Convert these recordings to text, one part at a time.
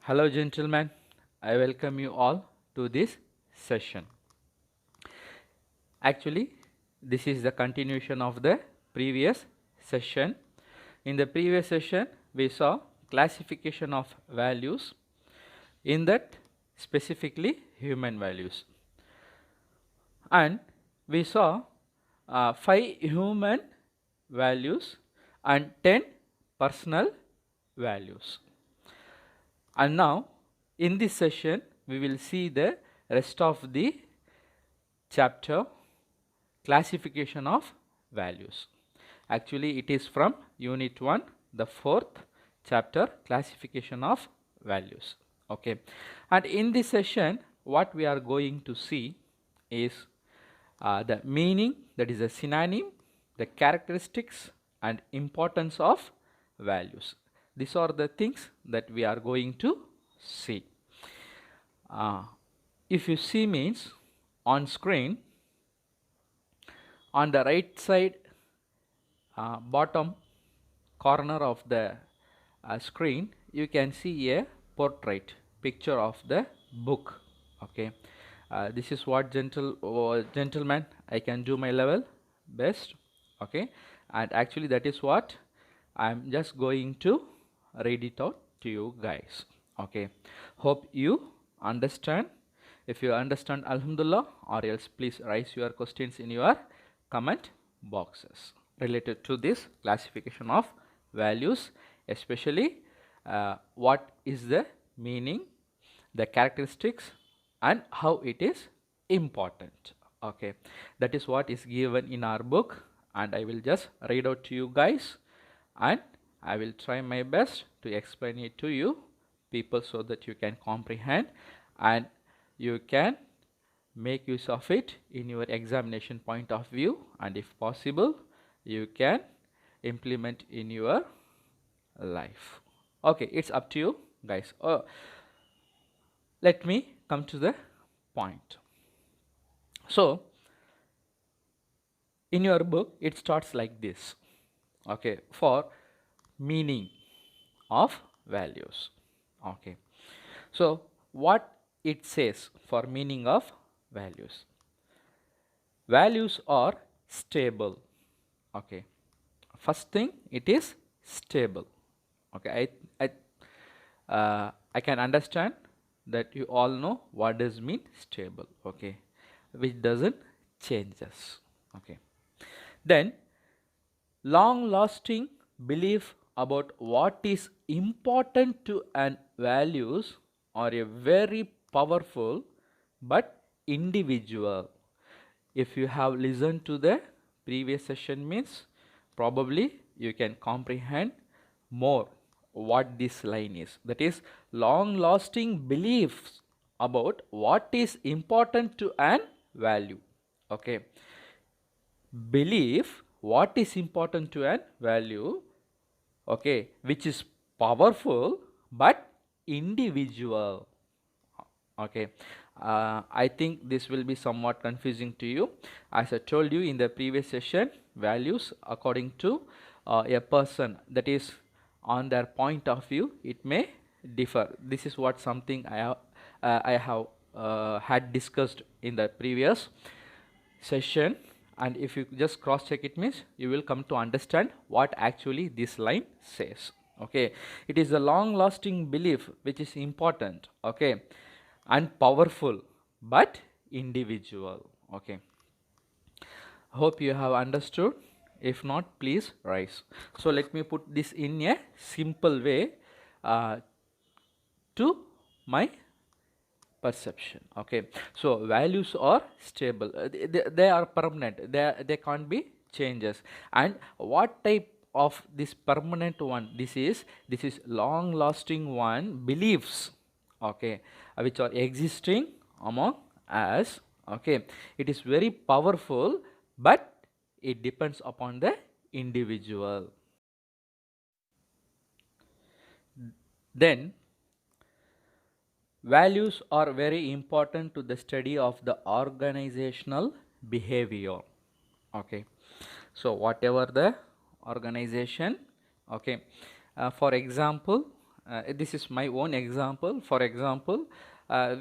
Hello, gentlemen. I welcome you all to this session. Actually, this is the continuation of the previous session. In the previous session, we saw classification of values, in that specifically human values. And we saw 5 human values and 10 personal values. And now in this session we will see the rest of the chapter, classification of values. Actually it is from unit 1, the 4th chapter, classification of values. Okay, and in this session what we are going to see is the meaning, that is a synonym, the characteristics and importance of values. These are the things that we are going to see. If you see means on screen, on the right side bottom corner of the screen, you can see a portrait picture of the book. Okay, this is what gentlemen, I can do my level best. Okay, and actually that is what I'm just going to read it out to you guys. Okay, hope you understand. If you understand, alhamdulillah, or else please raise your questions in your comment boxes related to this classification of values, especially what is the meaning, the characteristics and how it is important. Okay, that is what is given in our book, and I will just read out to you guys, and I will try my best to explain it to you people so that you can comprehend and you can make use of it in your examination point of view, and if possible you can implement in your life. Okay, it's up to you guys. Let me come to the point. So in your book it starts like this. Okay, for meaning of values. Okay, so what it says for meaning of values: values are stable. Okay, first thing, it is stable. Okay, I can understand that you all know what does mean stable. Okay, which doesn't changes. Okay, then long lasting belief about what is important to an values are a very powerful but individual. If you have listened to the previous session means probably you can comprehend more what this line is. That is long lasting beliefs about what is important to an value. Okay, belief what is important to an value, okay, which is powerful but individual. Okay, I think this will be somewhat confusing to you. As I told you in the previous session, values according to a person, that is on their point of view, it may differ. This is what something I have had discussed in the previous session, and if you just cross check it means you will come to understand what actually this line says. Okay, it is a long lasting belief which is important, okay, and powerful but individual. Okay, hope you have understood. If not, please rise. So let me put this in a simple way to my perception. Okay, so values are stable, they are permanent, they can't be changes. And what type of this permanent one, this is long lasting one beliefs, okay, which are existing among us. Okay, it is very powerful but it depends upon the individual. Then values are very important to the study of the organizational behavior. Okay, so whatever the organization, okay, for example, this is my own example. For example,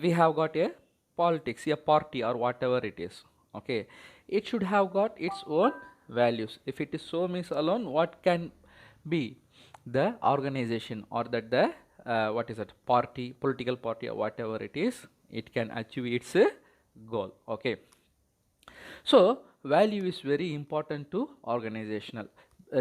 we have got a politics, a party or whatever it is. Okay, it should have got its own values. If it is so means alone, what can be the organization or that the what is it, party, political party or whatever it is, it can achieve its goal. Okay, so value is very important to organizational.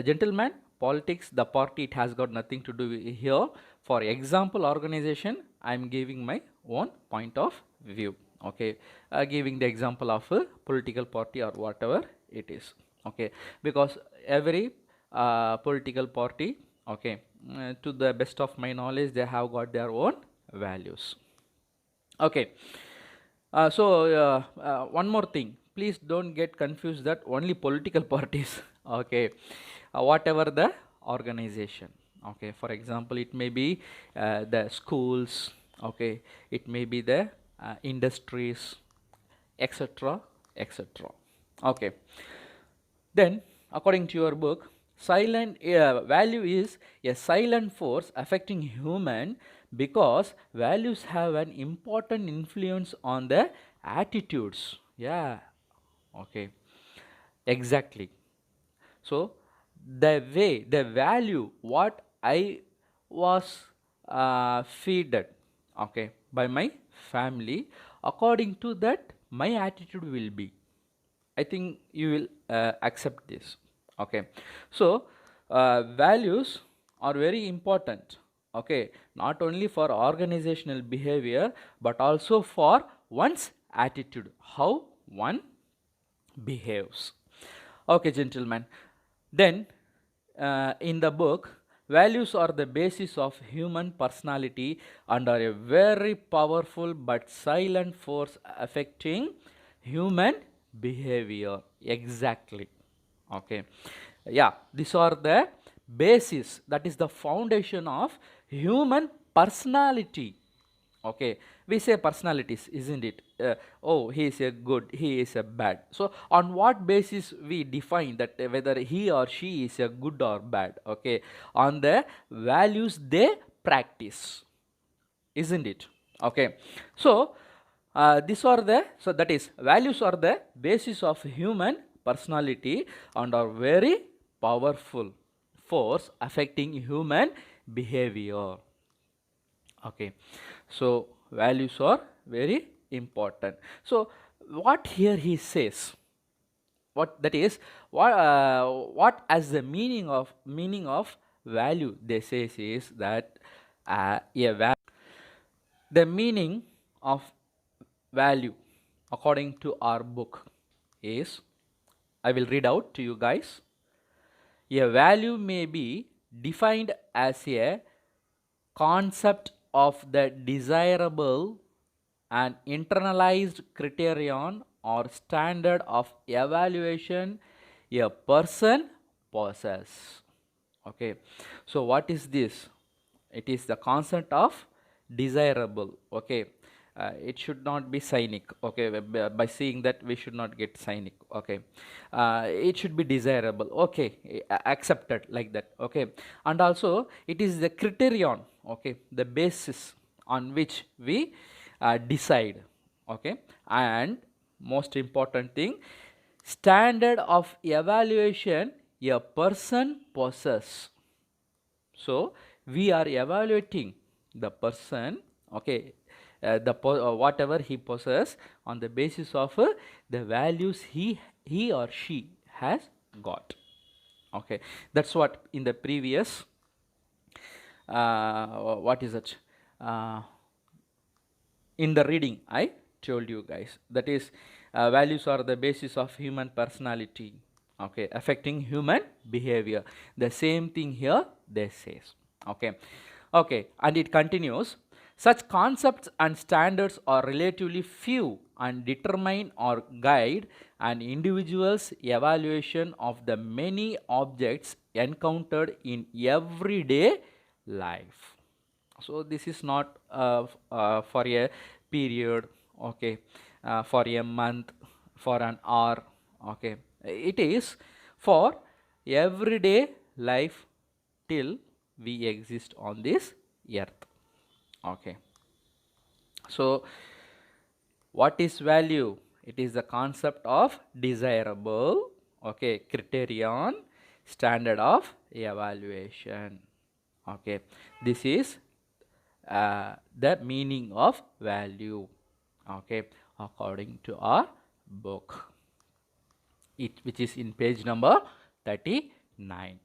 Gentlemen, politics, the party, it has got nothing to do here. For example, organization, I am giving my own point of view. Okay, giving the example of a political party or whatever it is. Okay, because every political party, okay, to the best of my knowledge, they have got their own values. Okay, one more thing, please don't get confused that only political parties. Okay, whatever the organization. Okay, for example, it may be the schools. Okay, it may be the industries, etc., etc. Okay, then according to your book, silent value is a silent force affecting human because values have an important influence on the attitudes. Yeah, okay, exactly. So the way, the value what I was feeded, okay, by my family, according to that my attitude will be. I think you will accept this. Okay, so values are very important. Okay, not only for organizational behavior but also for one's attitude, how one behaves. Okay, gentlemen. Then, in the book, values are the basis of human personality and are a very powerful but silent force affecting human behavior. Exactly. Okay. Yeah, these are the basis, that is the foundation of human personality. Okay, we say personalities, isn't it? Oh, he is a good, he is a bad. So on what basis we define that whether he or she is a good or bad? Okay, on the values they practice, isn't it? Okay, so these are the, so that is values are the basis of human personality and are very powerful force affecting human behavior. Okay, so values are very important. So what here he says, what that is, what as the meaning of value they says is that the meaning of value according to our book is, I will read out to you guys. A value may be defined as a concept of the desirable and internalized criterion or standard of evaluation a person possesses. Okay, so what is this? It is the concept of desirable. Okay, it should not be cynic. Okay, by seeing that we should not get cynic. Okay, it should be desirable. Okay, accepted like that. Okay, and also it is the criterion. Okay, the basis on which we decide. Okay, and most important thing, standard of evaluation a person possesses. So we are evaluating the person, okay, whatever he possesses on the basis of the values he or she has got. Okay, that's what in the previous what is it, in the reading I told you guys, that is values are the basis of human personality, okay, affecting human behavior. The same thing here they says. Okay, okay, and it continues, such concepts and standards are relatively few and determine or guide an individual's evaluation of the many objects encountered in everyday life. So this is not for a period, okay, for a month, for an hour. Okay, it is for everyday life till we exist on this earth. Okay. So what is value? It is the concept of desirable, okay, criterion, standard of evaluation. Okay, this is the meaning of value. Okay, according to our book, which is in page number 39.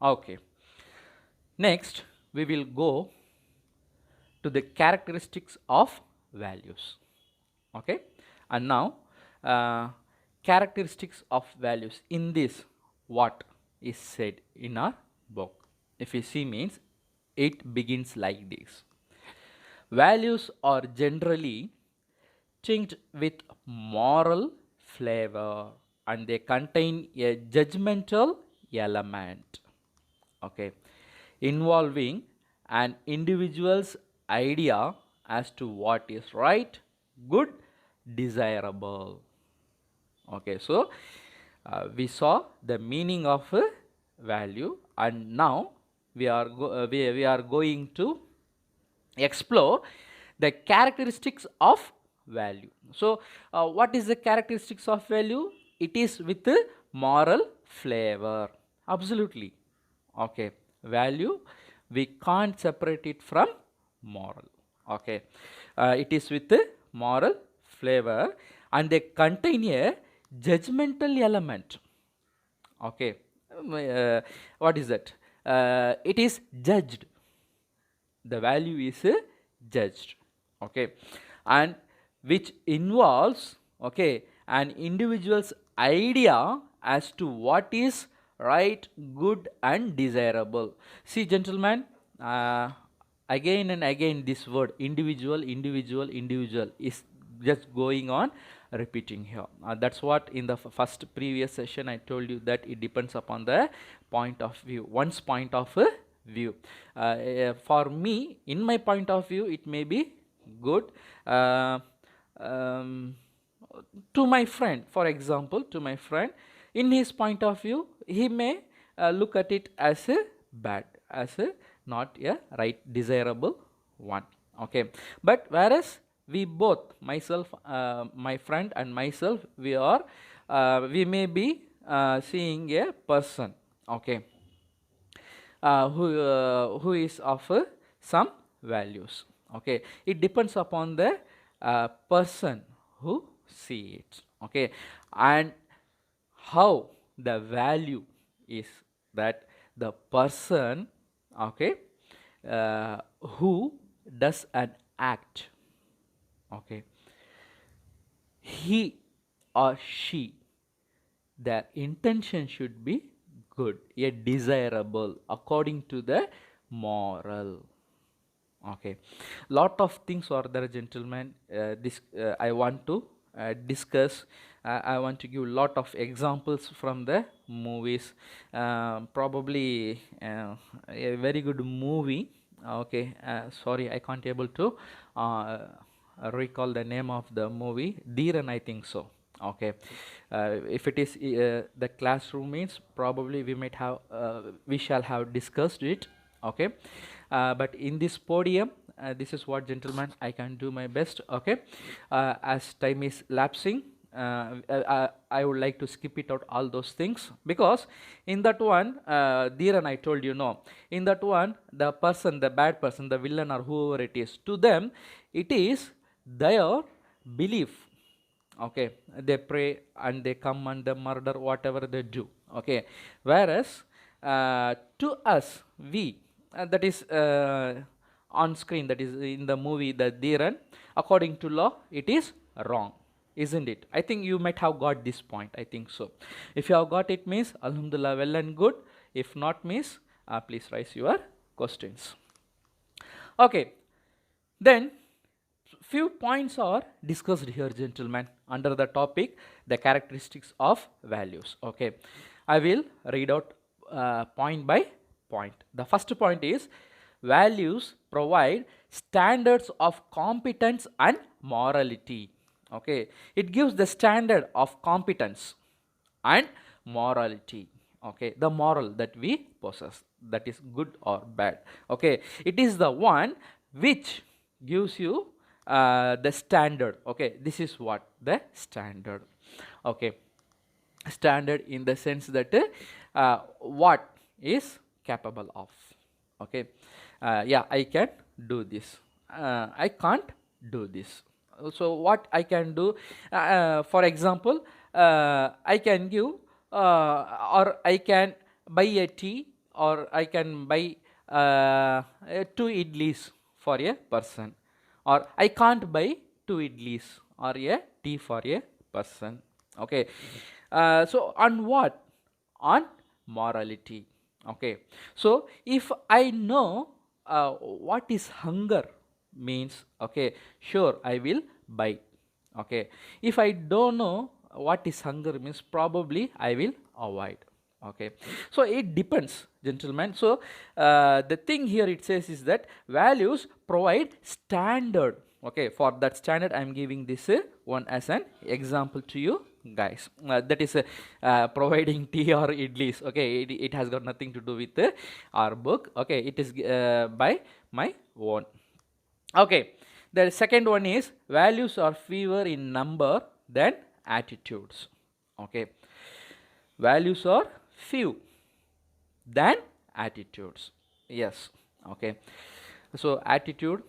Okay, next we will go to the characteristics of values. Okay, and now characteristics of values in this, what is said in our book, if you see, means it begins like this: values are generally tinged with moral flavor and they contain a judgmental element, okay, involving an individual's idea as to what is right, good, desirable. Okay, so we saw the meaning of value, and now we are going to explore the characteristics of value. So what is the characteristics of value? It is with moral flavor, absolutely. Okay, value, we can't separate it from moral. Okay, it is with moral flavor and they contain a judgmental element. Okay, what is that? It is judged, the value is judged. Okay, and which involves, okay, an individual's idea as to what is right, good and desirable. See gentlemen, again and again this word individual, individual, individual is just going on repeating here. That's what in the first previous session I told you, that it depends upon the point of view, one's point of view. For me, in my point of view, it may be good. Um, to my friend, for example, to my friend, in his point of view, he may look at it as a bad, as a not a right, desirable one. Okay, but whereas we both, myself, my friend and myself, we may be seeing a person, okay, who is of some values. Okay, it depends upon the person who see it. Okay, and how the value is that the person, okay, who does an act, okay, he or she, their intention should be good, a desirable, according to the moral. Okay, lot of things are there gentlemen. This I want to discuss. I want to give lot of examples from the movies. Probably a very good movie. Okay, sorry, I can't able to recall the name of the movie. Dhiran, I think so. Okay, if it is the classroom, means probably we might have we shall have discussed it. Okay, but in this podium, this is what gentlemen I can do my best. Okay, as time is lapsing, I would like to skip it out all those things, because in that one, Dhiran, I told you, no, in that one, the person, the bad person, the villain or whoever it is, to them it is their belief. Okay, they pray and they come and they murder, whatever they do. Okay, whereas to us, we, that is on screen, that is in the movie, the Dhiran, according to law, it is wrong, isn't it? I think you might have got this point. I think so. If you have got it, means alhamdulillah, well and good. If not, means please raise your questions. Okay, then few points are discussed here gentlemen under the topic the characteristics of values. Okay, I will read out point by point. The first point is values provide standards of competence and morality. Okay, it gives the standard of competence and morality. Okay, the moral that we possess, that is good or bad. Okay, it is the one which gives you the standard. Okay, this is what the standard. Okay, standard in the sense that what is capable of. Okay, yeah, I can do this, I can't do this. So what I can do, for example, I can give or I can buy a tea, or I can buy two idlis for a person, or I can't buy two idlis or a tea for a person. Okay, so on what? On morality. Okay, so if I know what is hunger means, okay, sure, I will buy. Okay, if I don't know what is hunger means, probably I will avoid. Okay, so it depends, gentlemen. So the thing here it says is that values provide standard. Okay, for that standard I am giving this one as an example to you guys. That is providing tea or idlis. Okay, it has got nothing to do with our book. Okay, it is by my own. Okay, the second one is values are fewer in number than attitudes. Okay, values are few than attitudes. Yes. Okay, so attitude,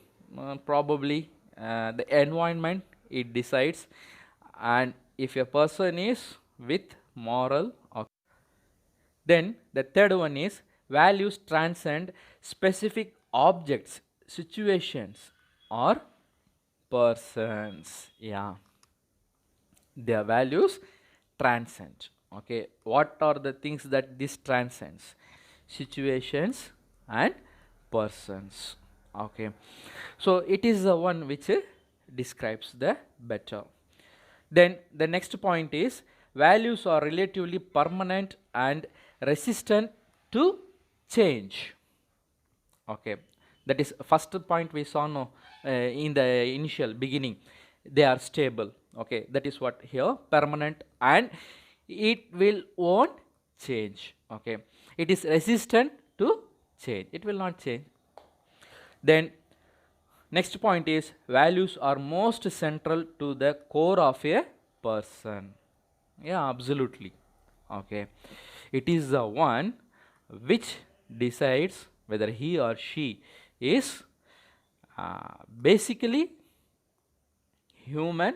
probably the environment it decides, and if a person is with moral. Okay, then the third one is values transcend specific objects, situations, or persons. Yeah, their values transcend. Okay, what are the things that this transcends? Situations and persons. Okay, so it is the one which describes the better. Then the next point is values are relatively permanent and resistant to change. Okay, that is first point we saw, no, in the initial beginning, they are stable. Okay, that is what here, permanent, and it will won't change. Okay, it is resistant to change, it will not change. Then next point is values are most central to the core of a person. Yeah, absolutely. Okay, it is the one which decides whether he or she is basically human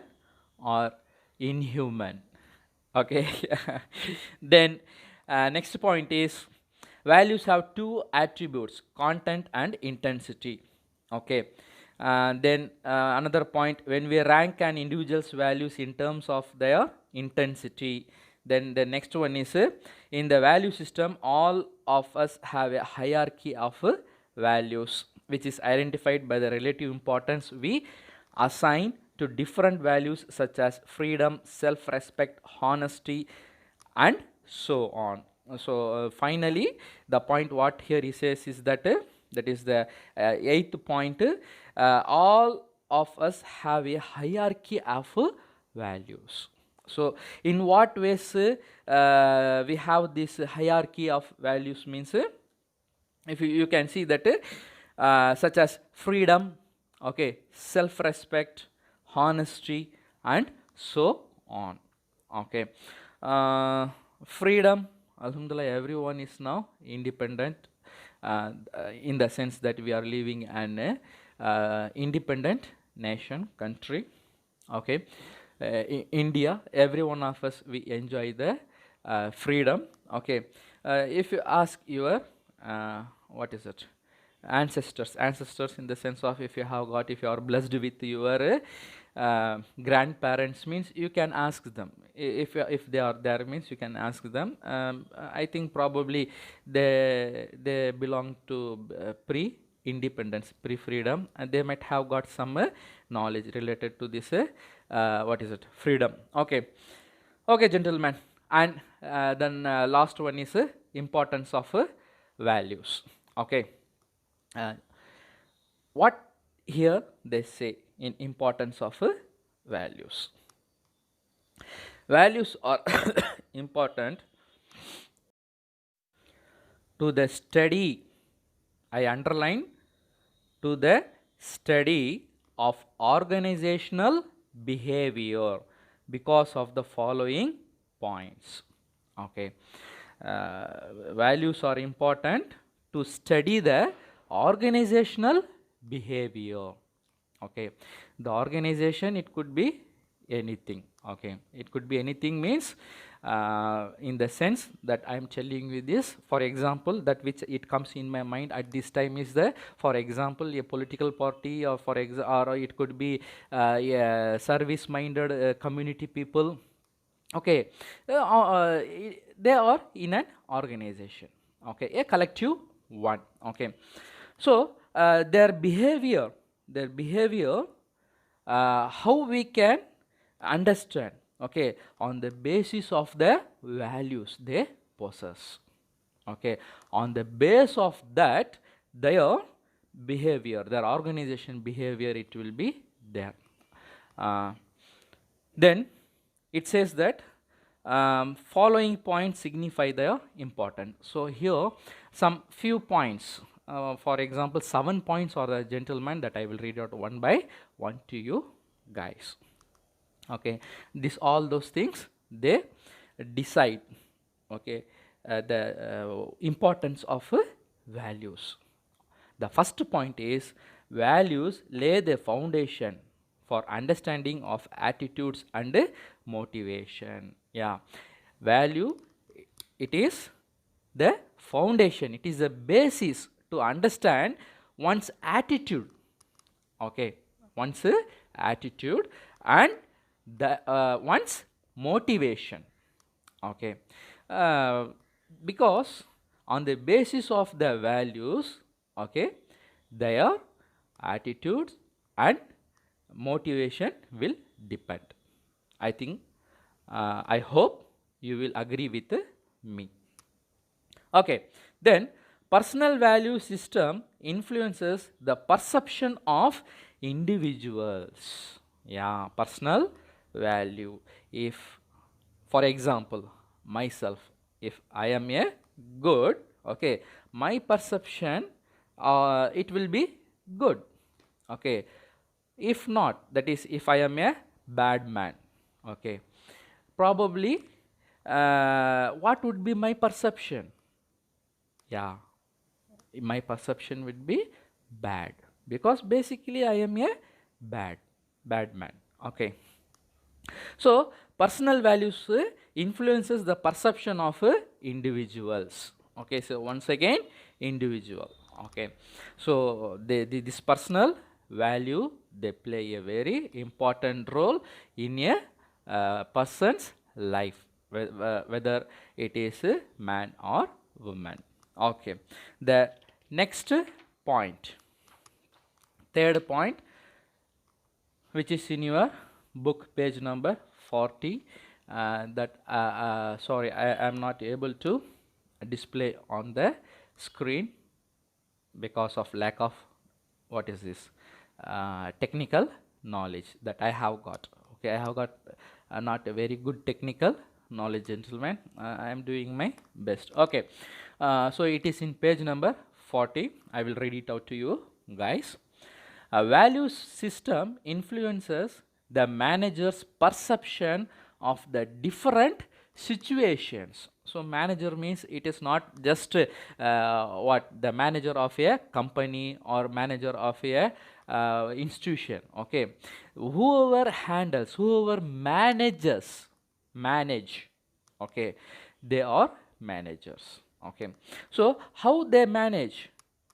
or inhuman. Okay, then next point is values have two attributes, content and intensity. Okay, then another point, when we rank an individual's values in terms of their intensity. Then the next one is in the value system all of us have a hierarchy of values which is identified by the relative importance we assign to different values such as freedom, self-respect, honesty, and so on. So finally the point what here he says is that that is the eighth point, all of us have a hierarchy of values. So in what ways we have this hierarchy of values means, if you can see that such as freedom, okay, self-respect, honesty, and so on. Okay, freedom, alhamdulillah, everyone is now independent, in the sense that we are living in a independent nation, country. Okay, India, every one of us we enjoy the freedom. Okay, if you ask your what is it, ancestors in the sense of, if you have got, if you are blessed with your grandparents means, you can ask them, if they are there means, you can ask them. I think probably they belong to pre independence, pre freedom, and they might have got some knowledge related to this what is it, freedom. Okay, okay, gentlemen, and then last one is importance of values. Okay, what here they say in importance of values. Values are important to the study, I underline, to the study of organizational behavior because of the following points. Okay, values are important to study the organizational behavior. Okay, the organization, it could be anything. Okay, it could be anything means in the sense that I am telling you this. For example, that which it comes in my mind at this time is the, for example, a political party, or or it could be a service minded community people. Okay, they are in an organization. Okay, a collective one. Okay, so their behavior, how we can understand, okay, on the basis of the values they possess. Okay, on the base of that, their behavior, their organization behavior, it will be there. Then it says that following points signify their important. So here some few points, for example 7 points are the gentlemen that I will read out one by one to you guys. Okay, this all those things they decide, okay, the importance of values. The first point is values lay the foundation for understanding of attitudes and motivation. Yeah, value, it is the foundation, it is the basis to understand one's attitude. Okay, one's attitude and the one's motivation. Okay, because on the basis of the values, okay, their attitudes and motivation will depend. I think I hope you will agree with me. Okay, then personal value system influences the perception of individuals. Yeah, personal value. If, for example, myself, if I am a good, okay, my perception it will be good. Okay, if not, that is if I am a bad man, okay, probably what would be my perception? Yeah, my perception would be bad, because basically I am a bad man. Okay, so personal values influences the perception of individuals. Okay, so once again, individual. Okay, so this personal value, they play a very important role in a person's life, whether it is a man or woman. Okay, the next point, third point, which is in your book page number 40, that sorry, I am not able to display on the screen because of lack of, what is this, technical knowledge that I have got. Okay, I have got not a very good technical knowledge, gentlemen. I am doing my best. Okay, so it is in page number 40. I will read it out to you guys. A value system influences the manager's perception of the different situations. So manager means it is not just what the manager of a company or manager of a institution. Okay, whoever handles, whoever manage, okay, they are managers. Okay, so how they manage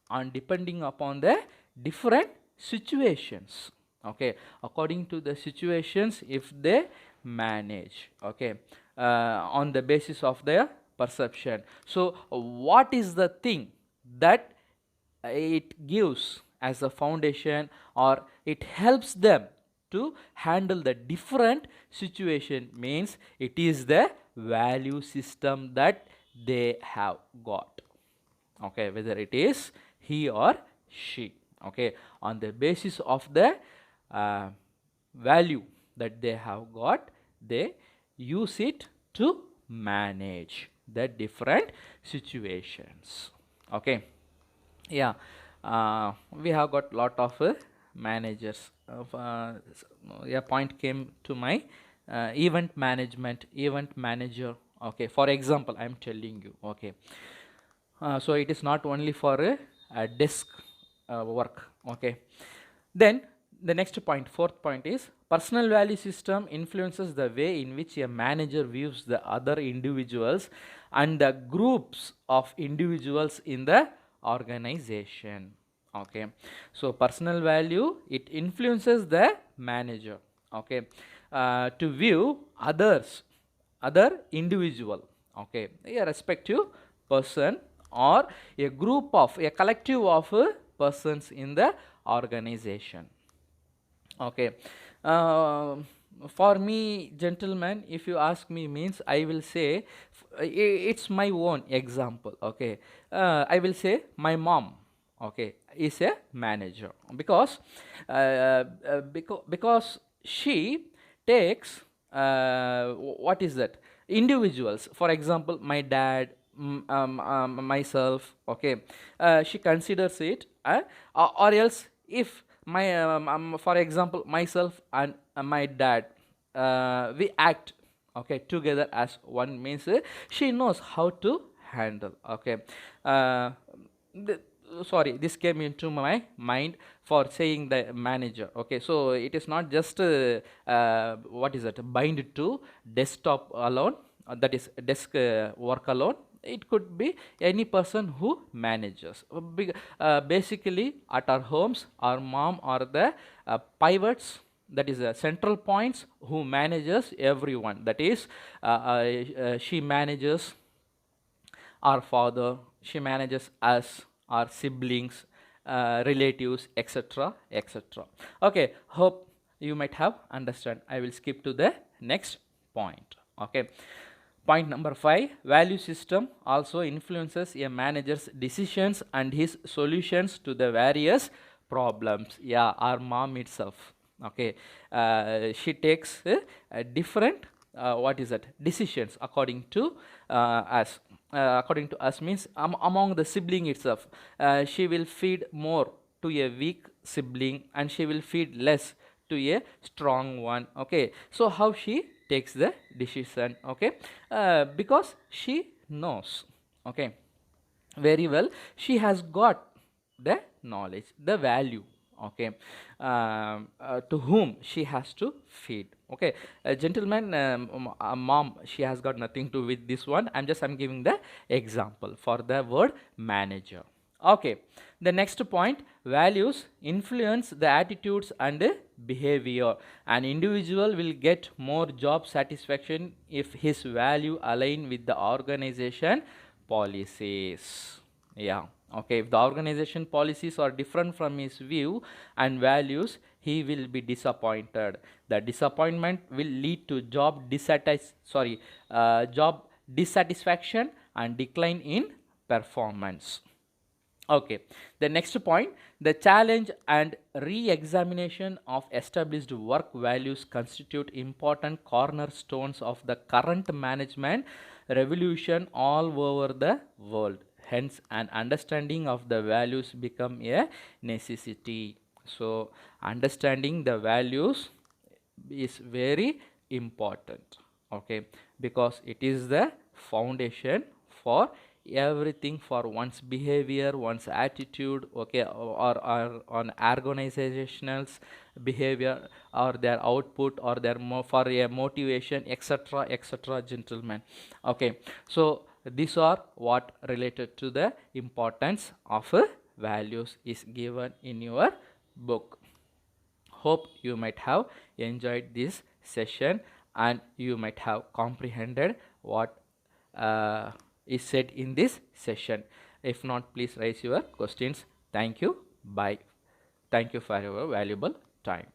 on depending upon the different situations. Okay, according to the situations, if they manage, okay, on the basis of their perception. So what is the thing that it gives as a foundation, or it helps them to handle the different situation, means it is the value system that they have got. Okay, whether it is he or she. Okay, on the basis of the value that they have got, they use it to manage the different situations. Okay. Yeah, we have got lot of managers. A point came to my event management, event manager. Okay, for example, I am telling you. Okay, so it is not only for a desk work. Okay, then the next point, fourth point, is personal value system influences the way in which a manager views the other individuals and the groups of individuals in the organization. Okay, so personal value, it influences the manager, okay, to view other individual, okay, a respective person or a group of a collective of persons in the organization. Okay, uh, for me, gentlemen, if you ask me, means I will say it's my own example. Okay, I will say my mom, okay, is a manager because because she takes what is that, individuals, for example my dad, myself, okay, she considers it, or else if my for example myself and my dad, we act, okay, together as one, means she knows how to handle. Okay, uh, the, sorry, this came into my mind for saying the manager. Okay, so it is not just what is it, bind to desktop alone, that is desk work alone. It could be any person who manages. Basically at our homes, our mom are the pivots, that is central points who manages everyone. That is she manages our father, she manages us, our siblings, relatives, etc., etc. Okay, hope you might have understand. I will skip to the next point. Okay, point number 5, value system also influences a manager's decisions and his solutions to the various problems. Yeah, our mom itself, okay, she takes different what is that, decisions according to us. According to us means among the sibling itself, she will feed more to a weak sibling and she will feed less to a strong one. Okay, so how she takes the decision? Okay, because she knows, okay, very well, she has got the knowledge, the value, okay, to whom she has to feed. Okay, gentlemen, mom, she has got nothing to with this one. I'm giving the example for the word manager. Okay, the next point, values influence the attitudes and behavior. An individual will get more job satisfaction if his value align with the organization policies. Yeah, okay, if the organization policies are different from his view and values, he will be disappointed. The disappointment will lead to job dissatisfaction and decline in performance. Okay, the next point, the challenge and re-examination of established work values constitute important cornerstones of the current management revolution all over the world. Hence, an understanding of the values become a necessity. So, understanding the values is very important, okay, because it is the foundation for everything, for one's behavior, one's attitude, okay, or on organizational's behavior or their output or their for a motivation, etc., etc., gentlemen. Okay, so these are what related to the importance of values is given in your book. Hope you might have enjoyed this session and you might have comprehended what is said in this session. If not, please raise your questions. Thank you. Bye. Thank you for your valuable time.